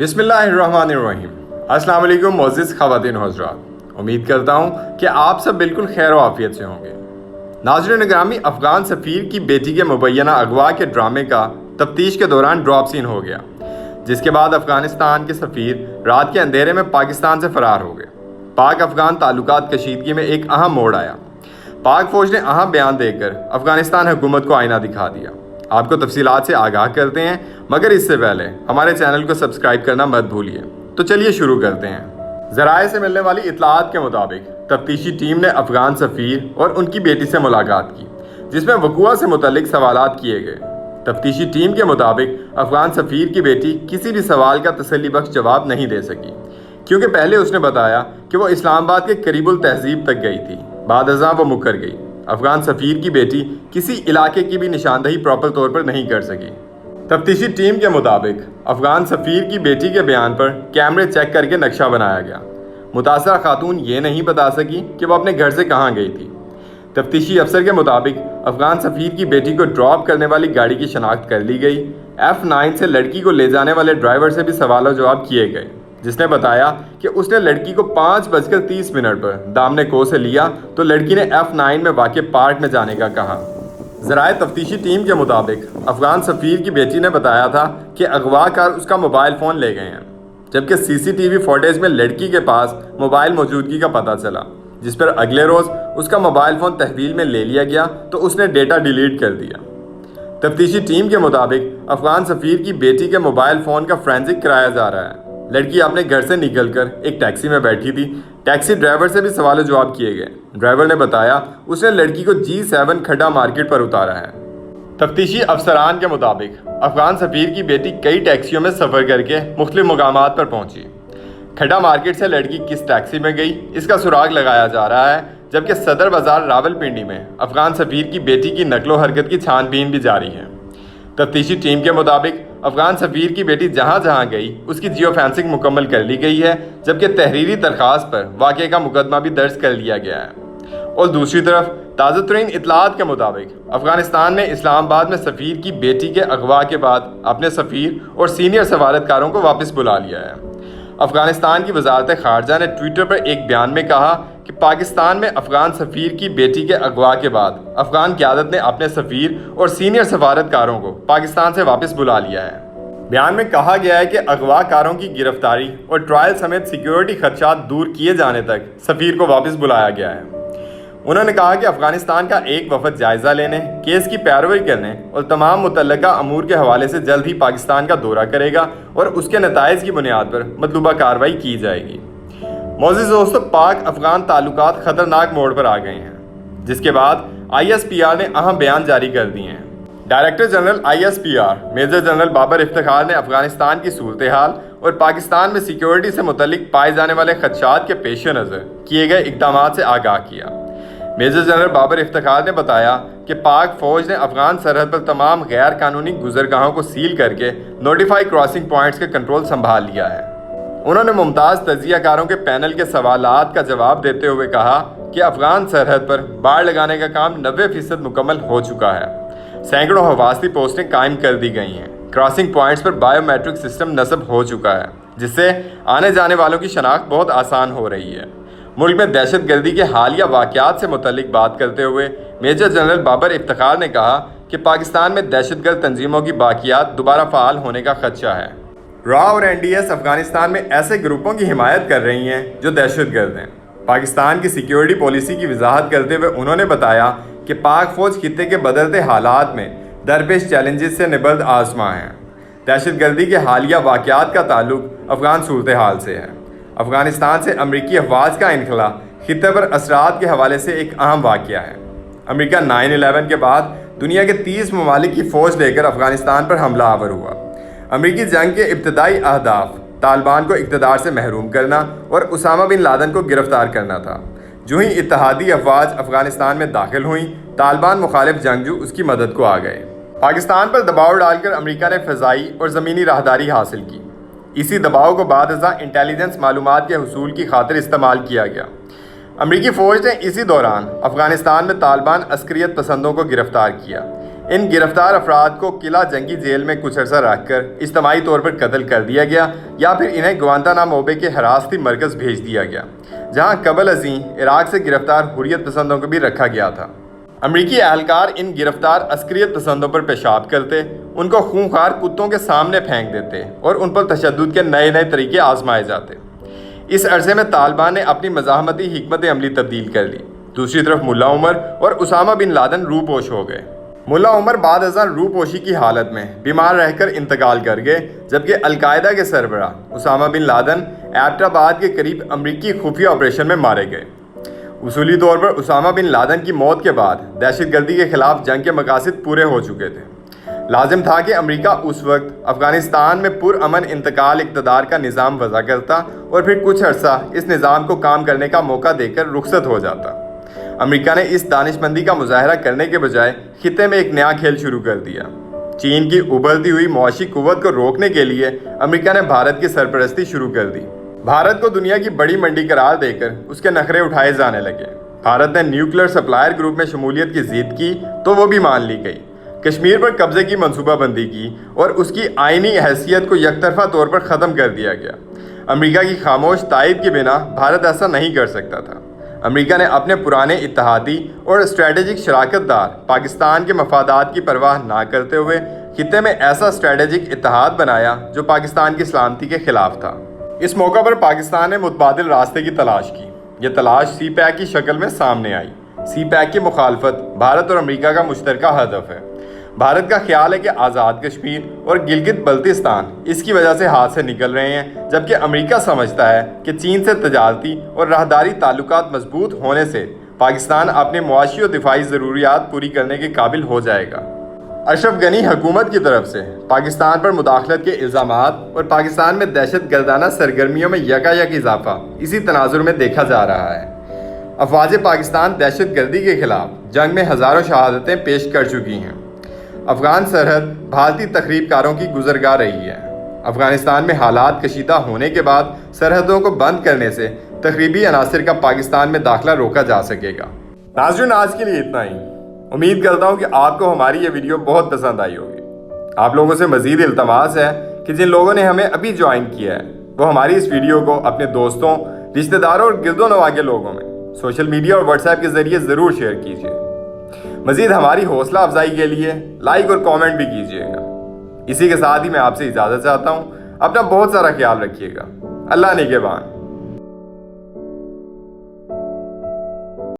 بسم اللہ الرحمن الرحیم۔ السلام علیکم معزز خواتین و حضرات، امید کرتا ہوں کہ آپ سب بالکل خیر و عافیت سے ہوں گے۔ ناظرین گرامی، افغان سفیر کی بیٹی کے مبینہ اغوا کے ڈرامے کا تفتیش کے دوران ڈراپ سین ہو گیا، جس کے بعد افغانستان کے سفیر رات کے اندھیرے میں پاکستان سے فرار ہو گئے۔ پاک افغان تعلقات کشیدگی میں ایک اہم موڑ آیا۔ پاک فوج نے اہم بیان دے کر افغانستان حکومت کو آئینہ دکھا دیا۔ آپ کو تفصیلات سے آگاہ کرتے ہیں، مگر اس سے پہلے ہمارے چینل کو سبسکرائب کرنا مت بھولیے۔ تو چلیے شروع کرتے ہیں۔ ذرائع سے ملنے والی اطلاعات کے مطابق تفتیشی ٹیم نے افغان سفیر اور ان کی بیٹی سے ملاقات کی، جس میں وقوع سے متعلق سوالات کیے گئے۔ تفتیشی ٹیم کے مطابق افغان سفیر کی بیٹی کسی بھی سوال کا تسلی بخش جواب نہیں دے سکی، کیونکہ پہلے اس نے بتایا کہ وہ اسلام آباد کے قریب التہذیب تک گئی تھی، بعد ازاں وہ مکر گئی۔ افغان سفیر کی بیٹی کسی علاقے کی بھی نشاندہی پراپر طور پر نہیں کر سکی۔ تفتیشی ٹیم کے مطابق افغان سفیر کی بیٹی کے بیان پر کیمرے چیک کر کے نقشہ بنایا گیا۔ متاثرہ خاتون یہ نہیں بتا سکی کہ وہ اپنے گھر سے کہاں گئی تھی۔ تفتیشی افسر کے مطابق افغان سفیر کی بیٹی کو ڈراپ کرنے والی گاڑی کی شناخت کر لی گئی۔ F9 سے لڑکی کو لے جانے والے ڈرائیور سے بھی سوال و جواب کیے گئے، جس نے بتایا کہ اس نے لڑکی کو 5:30 پر دامن کو سے لیا تو لڑکی نے F9 میں واقع پارک میں جانے کا کہا۔ ذرائع تفتیشی ٹیم کے مطابق افغان سفیر کی بیٹی نے بتایا تھا کہ اغوا کار اس کا موبائل فون لے گئے ہیں، جبکہ CCTV فوٹیج میں لڑکی کے پاس موبائل موجودگی کا پتہ چلا، جس پر اگلے روز اس کا موبائل فون تحویل میں لے لیا گیا تو اس نے ڈیٹا ڈیلیٹ کر دیا۔ تفتیشی ٹیم کے مطابق افغان سفیر کی بیٹی کے موبائل فون کا فرینزک کرایا جا رہا ہے۔ لڑکی اپنے گھر سے نکل کر ایک ٹیکسی میں بیٹھی تھی۔ ٹیکسی ڈرائیور سے بھی سوال و جواب کیے گئے۔ ڈرائیور نے بتایا اس نے لڑکی کو G7 کھڈا مارکیٹ پر اتارا ہے۔ تفتیشی افسران کے مطابق افغان سفیر کی بیٹی کئی ٹیکسیوں میں سفر کر کے مختلف مقامات پر پہنچی۔ کھڈا مارکیٹ سے لڑکی کس ٹیکسی میں گئی، اس کا سراغ لگایا جا رہا ہے، جبکہ صدر بازار راولپنڈی میں افغان سفیر کی بیٹی کی نقل و حرکت کی چھان بین بھی جاری ہے۔ تفتیشی ٹیم کے مطابق افغان سفیر کی بیٹی جہاں جہاں گئی اس کی جیو فینسنگ مکمل کر لی گئی ہے، جبکہ تحریری درخواست پر واقعے کا مقدمہ بھی درج کر لیا گیا ہے۔ اور دوسری طرف تازہ ترین اطلاعات کے مطابق افغانستان نے اسلام آباد میں سفیر کی بیٹی کے اغوا کے بعد اپنے سفیر اور سینئر سفارتکاروں کو واپس بلا لیا ہے۔ افغانستان کی وزارت خارجہ نے ٹویٹر پر ایک بیان میں کہا کہ پاکستان میں افغان سفیر کی بیٹی کے اغوا کے بعد افغان قیادت نے اپنے سفیر اور سینئر سفارتکاروں کو پاکستان سے واپس بلا لیا ہے۔ بیان میں کہا گیا ہے کہ اغوا کاروں کی گرفتاری اور ٹرائل سمیت سیکیورٹی خدشات دور کیے جانے تک سفیر کو واپس بلایا گیا ہے۔ انہوں نے کہا کہ افغانستان کا ایک وفد جائزہ لینے، کیس کی پیروی کرنے اور تمام متعلقہ امور کے حوالے سے جلد ہی پاکستان کا دورہ کرے گا اور اس کے نتائج کی بنیاد پر مطلوبہ کارروائی کی جائے گی۔ معزز دوستو، پاک افغان تعلقات خطرناک موڑ پر آ گئے ہیں، جس کے بعد ISPR نے اہم بیان جاری کر دیے ہیں۔ Director general ISPR major general Babar Iftikhar نے افغانستان کی صورتحال اور پاکستان میں سیکیورٹی سے متعلق پائے جانے والے خدشات کے پیش نظر کیے گئے اقدامات سے آگاہ کیا۔ میجر جنرل بابر افتخار نے بتایا کہ پاک فوج نے افغان سرحد پر تمام غیر قانونی گزرگاہوں کو سیل کر کے نوٹیفائی کراسنگ پوائنٹس کا کنٹرول سنبھال لیا ہے۔ انہوں نے ممتاز تجزیہ کاروں کے پینل کے سوالات کا جواب دیتے ہوئے کہا کہ افغان سرحد پر باڑ لگانے کا کام 90% مکمل ہو چکا ہے۔ سینکڑوں حفاظتی پوسٹیں قائم کر دی گئی ہیں۔ کراسنگ پوائنٹس پر بائیو میٹرک سسٹم نصب ہو چکا ہے، جس سے آنے جانے والوں کی شناخت بہت آسان ہو رہی ہے۔ ملک میں دہشت گردی کے حالیہ واقعات سے متعلق بات کرتے ہوئے میجر جنرل بابر افتخار نے کہا کہ پاکستان میں دہشت گرد تنظیموں کی باقیات دوبارہ فعال ہونے کا خدشہ ہے۔ را اور NDS افغانستان میں ایسے گروپوں کی حمایت کر رہی ہیں جو دہشت گرد ہیں۔ پاکستان کی سیکیورٹی پالیسی کی وضاحت کرتے ہوئے انہوں نے بتایا کہ پاک فوج خطے کے بدلتے حالات میں درپیش چیلنجز سے نبرد آزما ہے۔ دہشت گردی کے حالیہ واقعات کا تعلق افغان صورتحال سے ہے۔ افغانستان سے امریکی افواج کا انخلا خطے پر اثرات کے حوالے سے ایک اہم واقعہ ہے۔ امریکہ 9/11 کے بعد دنیا کے 30 ممالک کی فوج لے کر افغانستان پر حملہ آور ہوا۔ امریکی جنگ کے ابتدائی اہداف طالبان کو اقتدار سے محروم کرنا اور اسامہ بن لادن کو گرفتار کرنا تھا۔ جو ہی اتحادی افواج افغانستان میں داخل ہوئیں، طالبان مخالف جنگجو اس کی مدد کو آ گئے۔ پاکستان پر دباؤ ڈال کر امریکہ نے فضائی اور زمینی راہداری حاصل کی۔ اسی دباؤ کو بعد ازاں انٹیلیجنس معلومات کے حصول کی خاطر استعمال کیا گیا۔ امریکی فوج نے اسی دوران افغانستان میں طالبان عسکریت پسندوں کو گرفتار کیا۔ ان گرفتار افراد کو قلعہ جنگی جیل میں کچھ عرصہ رکھ کر اجتماعی طور پر قتل کر دیا گیا یا پھر انہیں گوانتانامو بے کے حراستی مرکز بھیج دیا گیا، جہاں قبل ازیں عراق سے گرفتار حریت پسندوں کو بھی رکھا گیا تھا۔ امریکی اہلکار ان گرفتار عسکریت پسندوں پر پیشاب کرتے، ان کو خونخوار کتوں کے سامنے پھینک دیتے اور ان پر تشدد کے نئے نئے طریقے آزمائے جاتے۔ اس عرصے میں طالبان نے اپنی مزاحمتی حکمت عملی تبدیل کر لی۔ دوسری طرف ملا عمر اور اسامہ بن لادن روپوش ہو گئے۔ ملا عمر بعد ازاں روپوشی کی حالت میں بیمار رہ کر انتقال کر گئے، جبکہ القاعدہ کے سربراہ اسامہ بن لادن ایبٹ آباد کے قریب امریکی خفیہ آپریشن میں مارے گئے۔ اصولی طور پر اسامہ بن لادن کی موت کے بعد دہشت گردی کے خلاف جنگ کے مقاصد پورے ہو چکے تھے۔ لازم تھا کہ امریکہ اس وقت افغانستان میں پرامن انتقال اقتدار کا نظام وضع کرتا اور پھر کچھ عرصہ اس نظام کو کام کرنے کا موقع دے کر رخصت ہو جاتا۔ امریکہ نے اس دانش مندی کا مظاہرہ کرنے کے بجائے خطے میں ایک نیا کھیل شروع کر دیا۔ چین کی ابھرتی ہوئی معاشی قوت کو روکنے کے لیے امریکہ نے بھارت کی سرپرستی شروع کر دی۔ بھارت کو دنیا کی بڑی منڈی قرار دے کر اس کے نخرے اٹھائے جانے لگے۔ بھارت نے نیوکلیر سپلائر گروپ میں شمولیت کی ضد کی تو وہ بھی مان لی گئی۔ کشمیر پر قبضے کی منصوبہ بندی کی اور اس کی آئینی حیثیت کو یک طرفہ طور پر ختم کر دیا گیا۔ امریکہ کی خاموش تائید کی بنا بھارت ایسا نہیں کر سکتا تھا۔ امریکہ نے اپنے پرانے اتحادی اور اسٹریٹجک شراکت دار پاکستان کے مفادات کی پرواہ نہ کرتے ہوئے خطے میں ایسا اسٹریٹجک اتحاد بنایا جو پاکستان کی سلامتی کے خلاف تھا۔ اس موقع پر پاکستان نے متبادل راستے کی تلاش کی۔ یہ تلاش سی پیک کی شکل میں سامنے آئی۔ سی پیک کی مخالفت بھارت اور امریکہ کا مشترکہ ہدف ہے۔ بھارت کا خیال ہے کہ آزاد کشمیر اور گلگت بلتستان اس کی وجہ سے ہاتھ سے نکل رہے ہیں، جبکہ امریکہ سمجھتا ہے کہ چین سے تجارتی اور راہداری تعلقات مضبوط ہونے سے پاکستان اپنی معاشی اور دفاعی ضروریات پوری کرنے کے قابل ہو جائے گا۔ اشرف غنی حکومت کی طرف سے پاکستان پر مداخلت کے الزامات اور پاکستان میں دہشت گردانہ سرگرمیوں میں یکایک اضافہ اسی تناظر میں دیکھا جا رہا ہے۔ افواج پاکستان دہشت گردی کے خلاف جنگ میں ہزاروں شہادتیں پیش کر چکی ہیں۔ افغان سرحد بھارتی تخریب کاروں کی گزرگاہ رہی ہے۔ افغانستان میں حالات کشیدہ ہونے کے بعد سرحدوں کو بند کرنے سے تخریبی عناصر کا پاکستان میں داخلہ روکا جا سکے گا۔ ناظرین، آج کے لیے اتنا ہی۔ امید کرتا ہوں کہ آپ کو ہماری یہ ویڈیو بہت پسند آئی ہوگی۔ آپ لوگوں سے مزید التماس ہے کہ جن لوگوں نے ہمیں ابھی جوائن کیا ہے وہ ہماری اس ویڈیو کو اپنے دوستوں، رشتہ داروں اور گرد و نواح کے لوگوں میں سوشل میڈیا اور واٹس ایپ کے ذریعے ضرور شیئر کیجیے۔ مزید ہماری حوصلہ افزائی کے لیے لائک اور کامنٹ بھی کیجیے گا۔ اسی کے ساتھ ہی میں آپ سے اجازت چاہتا ہوں۔ اپنا بہت سارا خیال رکھیے گا۔ اللہ نگہبان۔